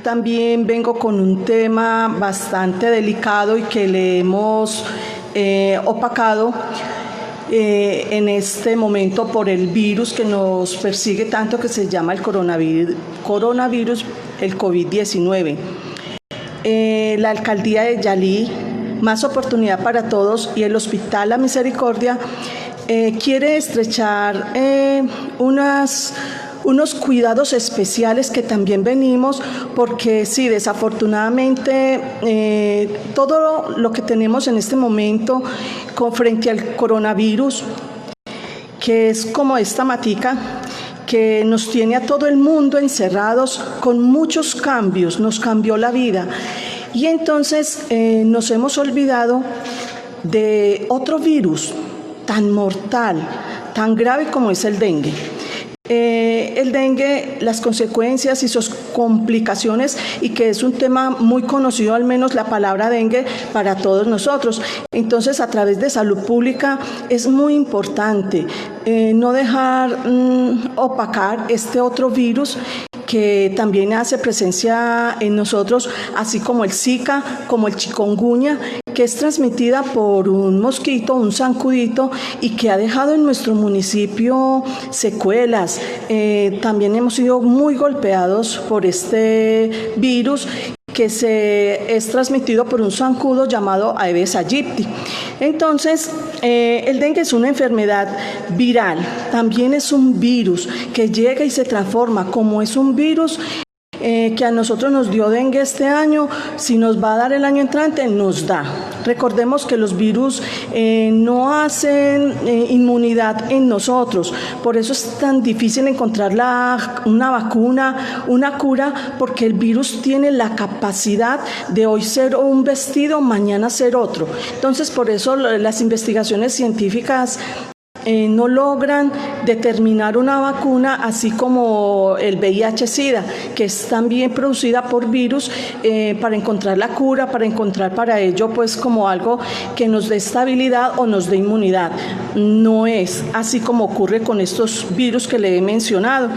también vengo con un tema bastante delicado y que le hemos opacado en este momento por el virus que nos persigue tanto, que se llama el coronavirus, el COVID-19. La alcaldía de Yalí, Más Oportunidad para Todos, y el Hospital La Misericordia quiere estrechar unos cuidados especiales que también venimos, porque sí, desafortunadamente todo lo que tenemos en este momento frente al coronavirus, que es como esta matica que nos tiene a todo el mundo encerrados con muchos cambios, nos cambió la vida. Y entonces nos hemos olvidado de otro virus tan mortal, tan grave como es el dengue. El dengue, las consecuencias y sus complicaciones, y que es un tema muy conocido, al menos la palabra dengue, para todos nosotros. Entonces, a través de salud pública es muy importante no dejar opacar este otro virus que también hace presencia en nosotros, así como el Zika, como el chikungunya, que es transmitida por un mosquito, un zancudito, y que ha dejado en nuestro municipio secuelas. También hemos sido muy golpeados por este virus, que es transmitido por un zancudo llamado Aedes aegypti. Entonces, el dengue es una enfermedad viral, también es un virus que llega y se transforma. Como es un virus que a nosotros nos dio dengue este año, si nos va a dar el año entrante, nos da. Recordemos que los virus no hacen inmunidad en nosotros, por eso es tan difícil encontrar una vacuna, una cura, porque el virus tiene la capacidad de hoy ser un vestido, mañana ser otro. Entonces, por eso las investigaciones científicas no logran determinar una vacuna, así como el VIH-Sida, que es también producida por virus, para encontrar la cura, para encontrar para ello pues como algo que nos dé estabilidad o nos dé inmunidad. No es así como ocurre con estos virus que le he mencionado.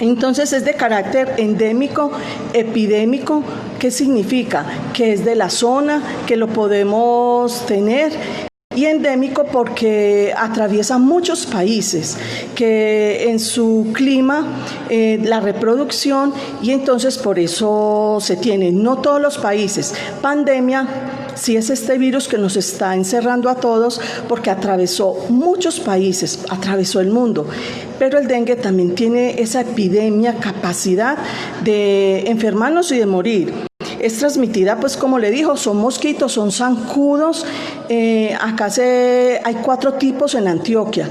Entonces es de carácter endémico, epidémico. ¿Qué significa? Que es de la zona, que lo podemos tener. Y endémico porque atraviesa muchos países, que en su clima, la reproducción, y entonces por eso se tiene, no todos los países. Pandemia, sí es este virus que nos está encerrando a todos, porque atravesó muchos países, atravesó el mundo. Pero el dengue también tiene esa epidemia, capacidad de enfermarnos y de morir. Es transmitida, pues como le dijo, son mosquitos, son zancudos. Acá hay 4 tipos en Antioquia.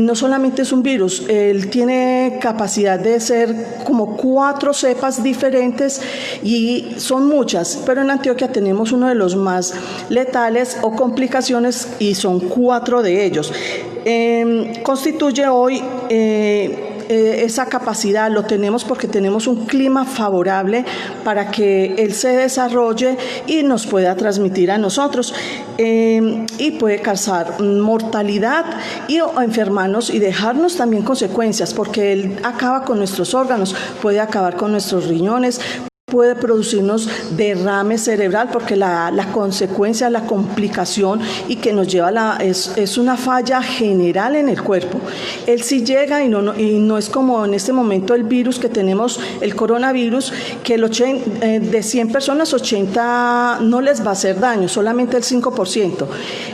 No solamente es un virus, él tiene capacidad de ser como 4 cepas diferentes, y son muchas, pero en Antioquia tenemos uno de los más letales o complicaciones, y son 4 de ellos. Constituye hoy esa capacidad, lo tenemos porque tenemos un clima favorable para que él se desarrolle y nos pueda transmitir a nosotros, y puede causar mortalidad o enfermarnos y dejarnos también consecuencias, porque él acaba con nuestros órganos, puede acabar con nuestros riñones, puede producirnos derrame cerebral, porque la consecuencia, la complicación y que nos lleva es una falla general en el cuerpo. Él sí llega y no es como en este momento el virus que tenemos, el coronavirus, que de 100 personas, 80 no les va a hacer daño, solamente el 5%.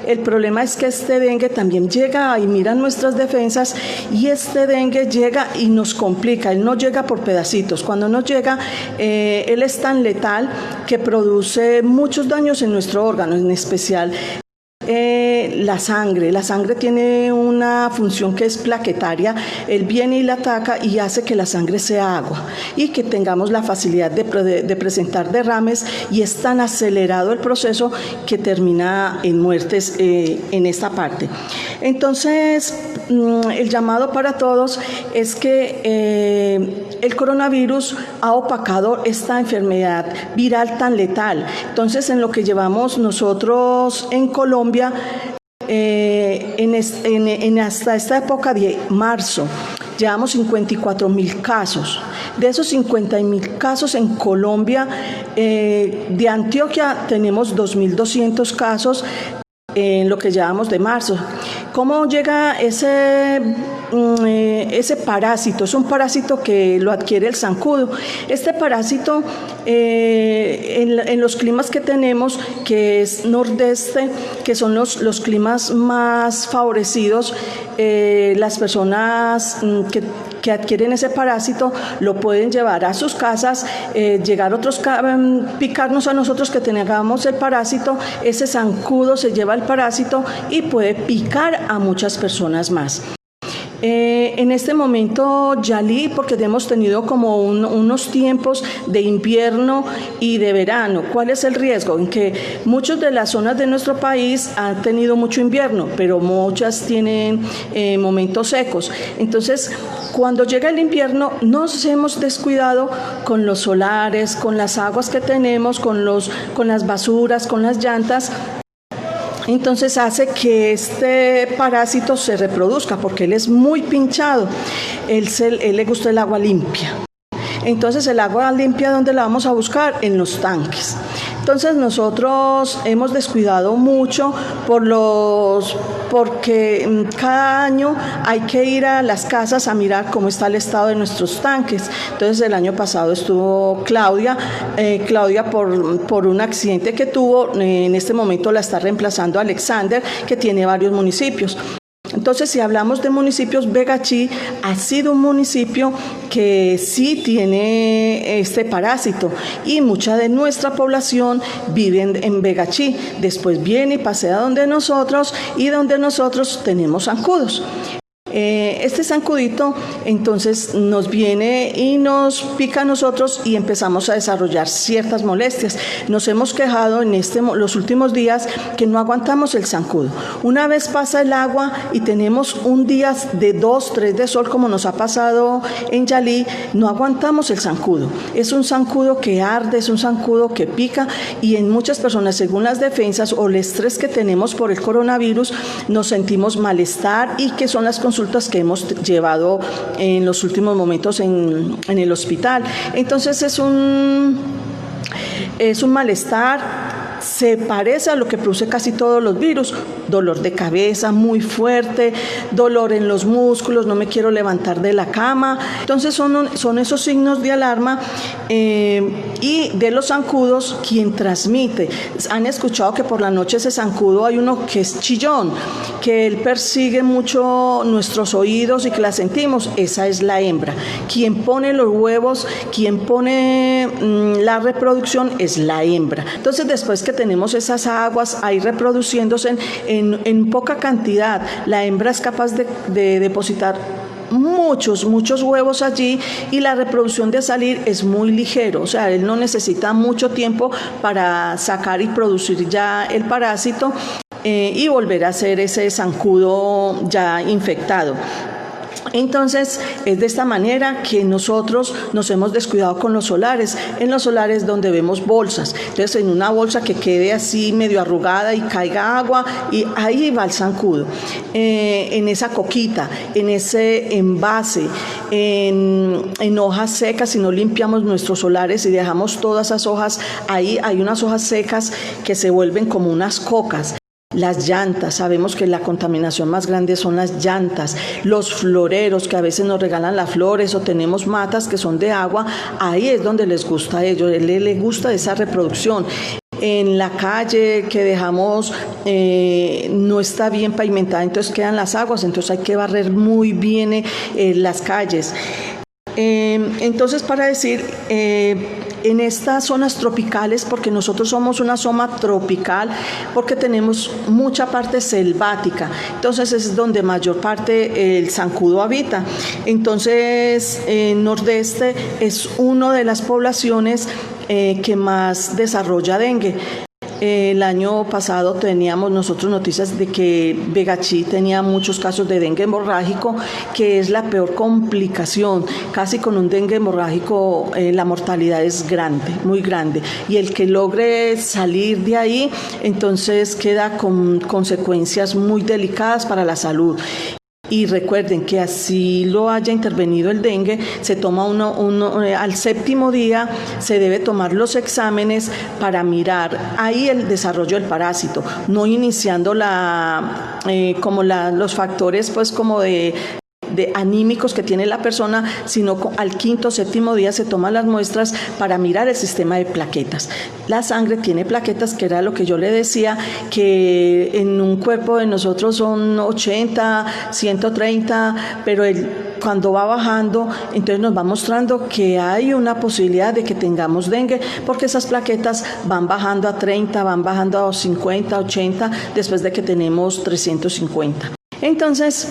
El problema es que este dengue también llega y mira nuestras defensas, y este dengue llega y nos complica. Él no llega por pedacitos. Cuando nos llega, él es tan letal que produce muchos daños en nuestro órgano, en especial la sangre. La sangre tiene una función que es plaquetaria. Él viene y la ataca y hace que la sangre sea agua y que tengamos la facilidad de presentar derrames, y es tan acelerado el proceso que termina en muertes en esta parte. Entonces, el llamado para todos es que el coronavirus ha opacado esta enfermedad viral tan letal. Entonces, en lo que llevamos nosotros en Colombia, hasta esta época de marzo, llevamos 54.000 casos. De esos 50.000 casos en Colombia, de Antioquia tenemos 2.200 casos en lo que llevamos de marzo. ¿Cómo llega ese parásito? Es un parásito que lo adquiere el zancudo. Este parásito, en los climas que tenemos, que es nordeste, que son los climas más favorecidos, las personas que adquieren ese parásito lo pueden llevar a sus casas, llegar otros, picarnos a nosotros que tengamos el parásito, ese zancudo se lleva el parásito y puede picar a muchas personas más. En este momento, Yalí, porque hemos tenido como unos tiempos de invierno y de verano. ¿Cuál es el riesgo? En que muchas de las zonas de nuestro país han tenido mucho invierno, pero muchas tienen momentos secos. Entonces, cuando llega el invierno, nos hemos descuidado con los solares, con las aguas que tenemos, con las basuras, con las llantas. Entonces hace que este parásito se reproduzca porque él es muy pinchado, él le gusta el agua limpia. Entonces el agua limpia, ¿dónde la vamos a buscar? En los tanques. Entonces nosotros hemos descuidado mucho porque cada año hay que ir a las casas a mirar cómo está el estado de nuestros tanques. Entonces el año pasado estuvo Claudia por un accidente que tuvo, en este momento la está reemplazando Alexander, que tiene varios municipios. Entonces, si hablamos de municipios, Begachí ha sido un municipio que sí tiene este parásito y mucha de nuestra población vive en Begachí. Después viene y pasea donde nosotros y donde nosotros tenemos zancudos. Este zancudito entonces nos viene y nos pica a nosotros y empezamos a desarrollar ciertas molestias. Nos hemos quejado en los últimos días que no aguantamos el zancudo. Una vez pasa el agua y tenemos un día de 2, 3 de sol, como nos ha pasado en Yalí, no aguantamos el zancudo. Es un zancudo que arde, es un zancudo que pica y en muchas personas, según las defensas o el estrés que tenemos por el coronavirus, nos sentimos malestar y que son las consultas que hemos llevado en los últimos momentos en el hospital. Entonces es un malestar. Se parece a lo que produce casi todos los virus: dolor de cabeza muy fuerte, dolor en los músculos, no me quiero levantar de la cama. Entonces son esos signos de alarma y de los zancudos quien transmite. Han escuchado que por la noche ese zancudo hay uno que es chillón, que él persigue mucho nuestros oídos y que la sentimos. Esa es la hembra. Quien pone los huevos, quien pone la reproducción es la hembra. Entonces, después que tenemos esas aguas ahí reproduciéndose en poca cantidad, la hembra es capaz de depositar muchos huevos allí y la reproducción de salir es muy ligero, o sea, él no necesita mucho tiempo para sacar y producir ya el parásito y volver a ser ese zancudo ya infectado. Entonces, es de esta manera que nosotros nos hemos descuidado con los solares. En los solares donde vemos bolsas, entonces en una bolsa que quede así medio arrugada y caiga agua, y ahí va el zancudo. En esa coquita, en ese envase, en hojas secas, si no limpiamos nuestros solares y dejamos todas esas hojas ahí, hay unas hojas secas que se vuelven como unas cocas. Las llantas, sabemos que la contaminación más grande son las llantas, los floreros que a veces nos regalan las flores o tenemos matas que son de agua, ahí es donde les gusta a ellos, les gusta esa reproducción. En la calle que dejamos no está bien pavimentada, entonces quedan las aguas, entonces hay que barrer muy bien las calles. Entonces, para decir, en estas zonas tropicales, porque nosotros somos una zona tropical, porque tenemos mucha parte selvática, entonces es donde mayor parte el zancudo habita. Entonces, Nordeste es una de las poblaciones que más desarrolla dengue. El año pasado teníamos nosotros noticias de que Begachí tenía muchos casos de dengue hemorrágico, que es la peor complicación. Casi con un dengue hemorrágico la mortalidad es grande, muy grande. Y el que logre salir de ahí, entonces queda con consecuencias muy delicadas para la salud. Y recuerden que así lo haya intervenido el dengue, se toma al 7º día se debe tomar los exámenes para mirar ahí el desarrollo del parásito, no iniciando los factores pues como de anímicos que tiene la persona, sino al 5º o 7º día se toman las muestras para mirar el sistema de plaquetas. La sangre tiene plaquetas, que era lo que yo le decía, que en un cuerpo de nosotros son 80, 130, pero cuando va bajando, entonces nos va mostrando que hay una posibilidad de que tengamos dengue, porque esas plaquetas van bajando a 30, van bajando a 50, 80, después de que tenemos 350. Entonces,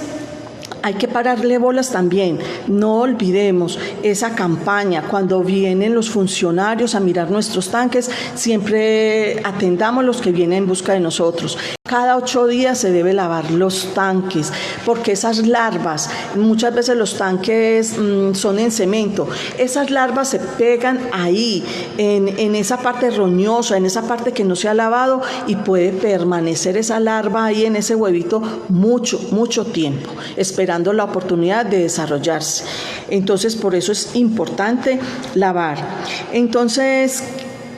hay que pararle bolas también. No olvidemos esa campaña. Cuando vienen los funcionarios a mirar nuestros tanques, siempre atendamos los que vienen en busca de nosotros. Cada 8 días se debe lavar los tanques, porque esas larvas, muchas veces los tanques son en cemento, esas larvas se pegan ahí, en esa parte roñosa, en esa parte que no se ha lavado, y puede permanecer esa larva ahí en ese huevito mucho tiempo, esperando la oportunidad de desarrollarse. Entonces, por eso es importante lavar. Entonces,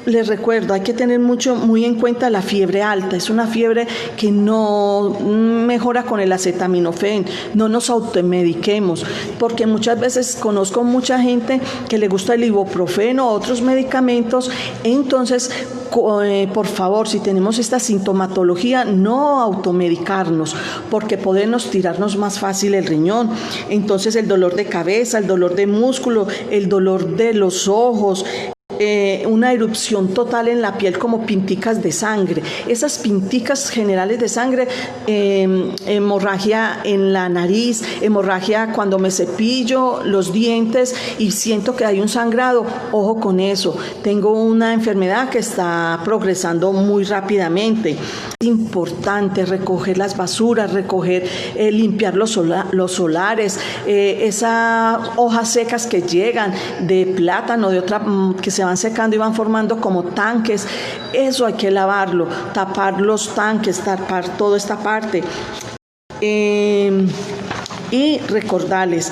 les recuerdo, hay que tener muy en cuenta la fiebre alta. Es una fiebre que no mejora con el acetaminofén. No nos automediquemos, porque muchas veces conozco mucha gente que le gusta el ibuprofeno o otros medicamentos. Entonces, por favor, si tenemos esta sintomatología, no automedicarnos, porque podemos tirarnos más fácil el riñón. Entonces, el dolor de cabeza, el dolor de músculo, el dolor de los ojos, una erupción total en la piel como pinticas de sangre, esas pinticas generales de sangre, hemorragia en la nariz, hemorragia cuando me cepillo los dientes y siento que hay un sangrado. Ojo con eso, tengo una enfermedad que está progresando muy rápidamente. Es importante recoger las basuras, limpiar los solares, esas hojas secas que llegan de plátano, de otra que se van secando y van formando como tanques. Eso hay que lavarlo, tapar los tanques, tapar toda esta parte. Y recordarles,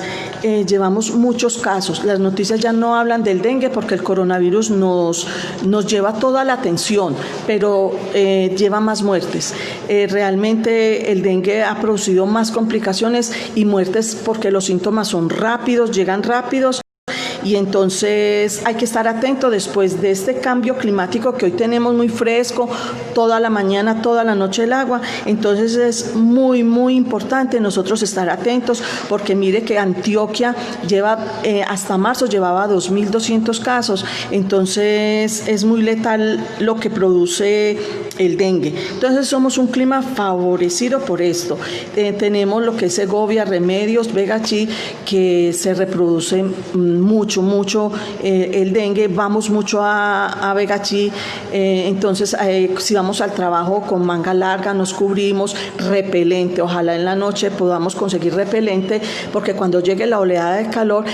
llevamos muchos casos. Las noticias ya no hablan del dengue porque el coronavirus nos lleva toda la atención, pero lleva más muertes. Realmente el dengue ha producido más complicaciones y muertes porque los síntomas son rápidos, llegan rápidos. Y entonces hay que estar atento después de este cambio climático que hoy tenemos muy fresco, toda la mañana, toda la noche el agua. Entonces es muy importante nosotros estar atentos, porque mire que Antioquia hasta marzo llevaba 2.200 casos. Entonces es muy letal lo que produce el dengue. Entonces somos un clima favorecido por esto. Tenemos lo que es Segovia, Remedios, Vegachí, que se reproduce mucho el dengue. Vamos mucho a Vegachí, entonces si vamos al trabajo con manga larga, nos cubrimos, repelente, ojalá en la noche podamos conseguir repelente, porque cuando llegue la oleada de calor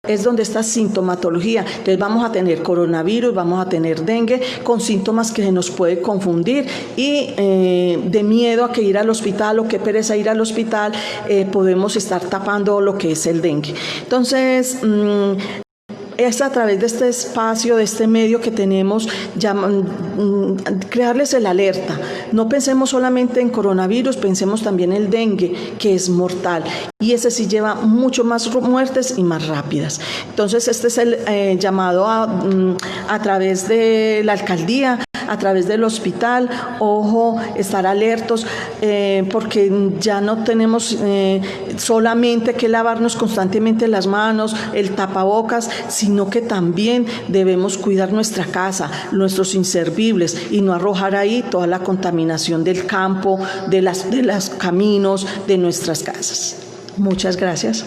es donde está sintomatología. Entonces vamos a tener coronavirus, vamos a tener dengue con síntomas que se nos puede confundir, y de miedo a que ir al hospital o que pereza ir al hospital, podemos estar tapando lo que es el dengue. Entonces, es a través de este espacio, de este medio que tenemos, crearles el alerta. No pensemos solamente en coronavirus, pensemos también en el dengue, que es mortal, y ese sí lleva mucho más muertes y más rápidas. Entonces este es el llamado a través de la alcaldía, a través del hospital. Ojo, estar alertos, porque ya no tenemos solamente que lavarnos constantemente las manos, el tapabocas, sino que también debemos cuidar nuestra casa, nuestros inservibles, y no arrojar ahí toda la contaminación del campo, de los caminos, de nuestras casas. Muchas gracias.